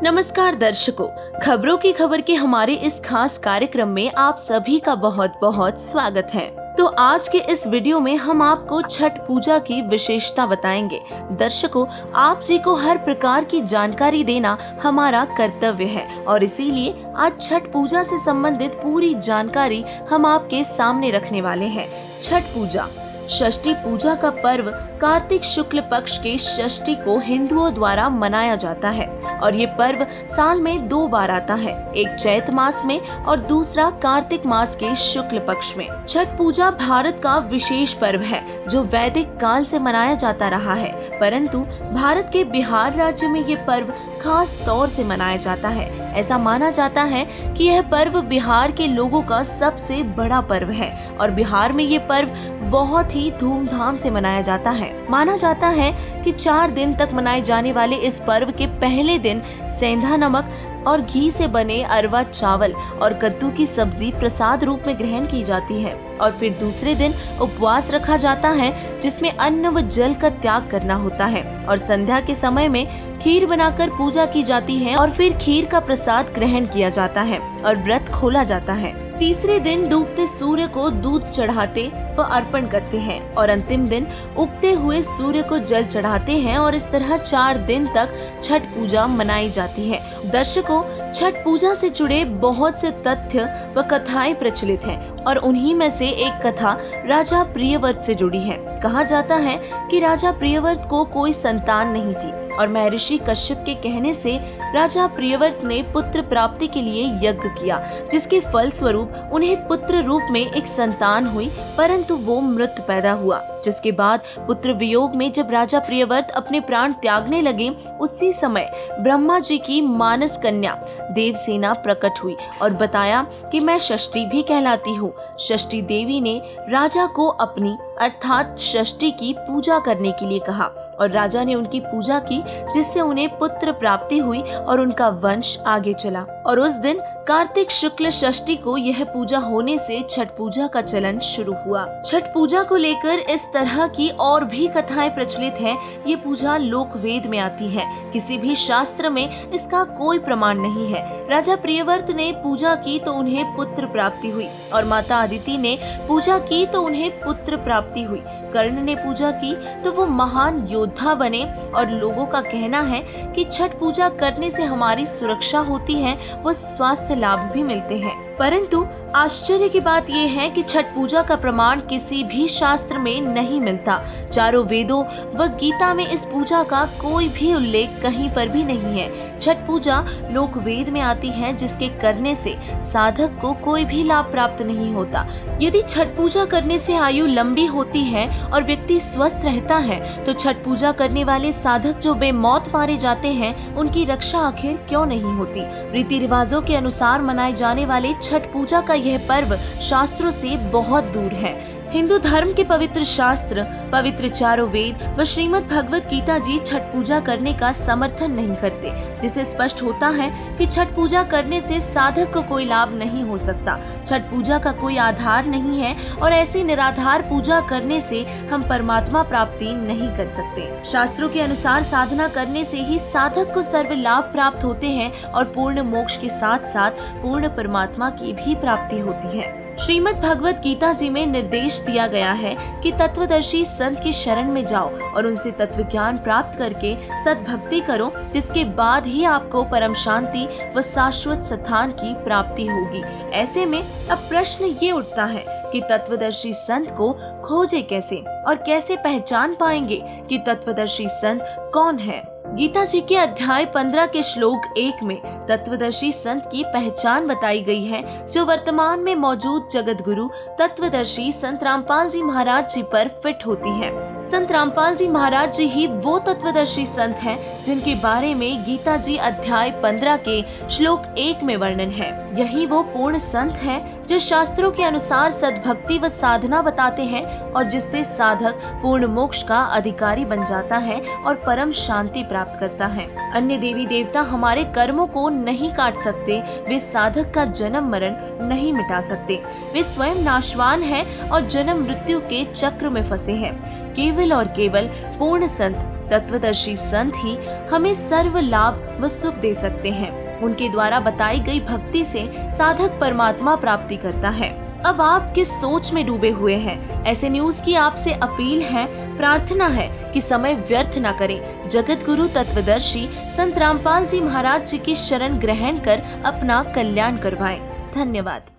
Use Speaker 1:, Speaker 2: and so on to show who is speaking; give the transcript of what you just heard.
Speaker 1: नमस्कार दर्शकों, खबरों की खबर के हमारे इस खास कार्यक्रम में आप सभी का बहुत बहुत स्वागत है। तो आज के इस वीडियो में हम आपको छठ पूजा की विशेषता बताएंगे। दर्शकों, आप जी को हर प्रकार की जानकारी देना हमारा कर्तव्य है और इसीलिए आज छठ पूजा से संबंधित पूरी जानकारी हम आपके सामने रखने वाले हैं। छठ पूजा षष्ठी पूजा का पर्व कार्तिक शुक्ल पक्ष के षष्ठी को हिंदुओं द्वारा मनाया जाता है और ये पर्व साल में 2 बार आता है, एक चैत मास में और दूसरा कार्तिक मास के शुक्ल पक्ष में। छठ पूजा भारत का विशेष पर्व है जो वैदिक काल से मनाया जाता रहा है, परंतु भारत के बिहार राज्य में ये पर्व खास तौर से मनाया जाता है। ऐसा माना जाता है कि यह पर्व बिहार के लोगों का सबसे बड़ा पर्व है और बिहार में ये पर्व बहुत ही धूमधाम से मनाया जाता है। माना जाता है कि 4 दिन तक मनाए जाने वाले इस पर्व के पहले दिन सेंधा नमक और घी से बने अरवा चावल और कद्दू की सब्जी प्रसाद रूप में ग्रहण की जाती है और फिर दूसरे दिन उपवास रखा जाता है जिसमें अन्न व जल का त्याग करना होता है और संध्या के समय में खीर बनाकर पूजा की जाती है और फिर खीर का प्रसाद ग्रहण किया जाता है और व्रत खोला जाता है। तीसरे दिन डूबते सूर्य को दूध चढ़ाते व अर्पण करते हैं और अंतिम दिन उगते हुए सूर्य को जल चढ़ाते हैं और इस तरह 4 दिन तक छठ पूजा मनाई जाती है। दर्शकों, छठ पूजा से जुड़े बहुत से तथ्य व कथाएं प्रचलित हैं और उन्हीं में से एक कथा राजा प्रियव्रत से जुड़ी है। कहा जाता है कि राजा प्रियव्रत को कोई संतान नहीं थी और महर्षि कश्यप के कहने से राजा प्रियव्रत ने पुत्र प्राप्ति के लिए यज्ञ किया, जिसके फल स्वरूप उन्हें पुत्र रूप में एक संतान हुई, परंतु वो मृत पैदा हुआ। जिसके बाद पुत्र वियोग में जब राजा प्रियव्रत अपने प्राण त्यागने लगे, उसी समय ब्रह्मा जी की मानस कन्या देवसेना प्रकट हुई और बताया कि मैं षष्ठी भी कहलाती हूँ। षष्ठी देवी ने राजा को अपनी अर्थात षष्ठी की पूजा करने के लिए कहा और राजा ने उनकी पूजा की, जिससे उन्हें पुत्र प्राप्ति हुई और उनका वंश आगे चला। और उस दिन कार्तिक शुक्ल षष्ठी को यह पूजा होने से छठ पूजा का चलन शुरू हुआ। छठ पूजा को लेकर इस तरह की और भी कथाएं प्रचलित हैं। ये पूजा लोक वेद में आती है, किसी भी शास्त्र में इसका कोई प्रमाण नहीं है। राजा प्रियव्रत ने पूजा की तो उन्हें पुत्र प्राप्ति हुई और माता अदिति ने पूजा की तो उन्हें पुत्र प्राप्ति हुई। कर्ण ने पूजा की तो वो महान योद्धा बने और लोगों का कहना है कि छठ पूजा करने से हमारी सुरक्षा होती है व स्वास्थ्य लाभ भी मिलते हैं। परंतु आश्चर्य की बात यह है कि छठ पूजा का प्रमाण किसी भी शास्त्र में नहीं मिलता। चारों वेदों व गीता में इस पूजा का कोई भी उल्लेख कहीं पर भी नहीं है। छठ पूजा लोक वेद में आती है, जिसके करने से साधक को कोई भी लाभ प्राप्त नहीं होता। यदि छठ पूजा करने से आयु लंबी होती है और व्यक्ति स्वस्थ रहता है तो छठ पूजा करने वाले साधक जो बेमौत मारे जाते हैं, उनकी रक्षा आखिर क्यों नहीं होती। रीति रिवाजों के अनुसार मनाए जाने वाले छठ पूजा का यह पर्व शास्त्रों से बहुत दूर है। हिंदू धर्म के पवित्र शास्त्र, पवित्र चारों वेद व श्रीमद् भगवत गीता जी छठ पूजा करने का समर्थन नहीं करते, जिसे स्पष्ट होता है कि छठ पूजा करने से साधक को कोई लाभ नहीं हो सकता। छठ पूजा का कोई आधार नहीं है और ऐसी निराधार पूजा करने से हम परमात्मा प्राप्ति नहीं कर सकते। शास्त्रों के अनुसार साधना करने से ही साधक को सर्व लाभ प्राप्त होते हैं और पूर्ण मोक्ष के साथ साथ पूर्ण परमात्मा की भी प्राप्ति होती है। श्रीमद् भगवत गीता जी में निर्देश दिया गया है कि तत्वदर्शी संत की शरण में जाओ और उनसे तत्व ज्ञान प्राप्त करके सद्भक्ति करो, जिसके बाद ही आपको परम शांति व शाश्वत स्थान की प्राप्ति होगी। ऐसे में अब प्रश्न ये उठता है कि तत्वदर्शी संत को खोजे कैसे और कैसे पहचान पाएंगे कि तत्वदर्शी संत कौन है। गीता जी के अध्याय 15 के श्लोक 1 में तत्वदर्शी संत की पहचान बताई गई है, जो वर्तमान में मौजूद जगत गुरु तत्वदर्शी संत रामपाल जी महाराज जी पर फिट होती है। संत रामपाल जी महाराज जी ही वो तत्वदर्शी संत हैं जिनके बारे में गीता जी अध्याय 15 के श्लोक 1 में वर्णन है। यही वो पूर्ण संत है जो शास्त्रों के अनुसार सद्भक्ति व साधना बताते हैं और जिससे साधक पूर्ण मोक्ष का अधिकारी बन जाता है और परम शांति प्राप्त करता है। अन्य देवी देवता हमारे कर्मों को नहीं काट सकते, वे साधक का जन्म मरण नहीं मिटा सकते। वे स्वयं नाशवान हैं और जन्म मृत्यु के चक्र में फंसे हैं। केवल और केवल पूर्ण संत तत्वदर्शी संत ही हमें सर्व लाभ व सुख दे सकते हैं। उनके द्वारा बताई गई भक्ति से साधक परमात्मा प्राप्ति करता है। अब आप किस सोच में डूबे हुए हैं? ऐसे न्यूज की आपसे अपील है, प्रार्थना है कि समय व्यर्थ न करें। जगत गुरु तत्वदर्शी संत रामपाल जी महाराज जी की शरण ग्रहण कर अपना कल्याण करवाएं। धन्यवाद।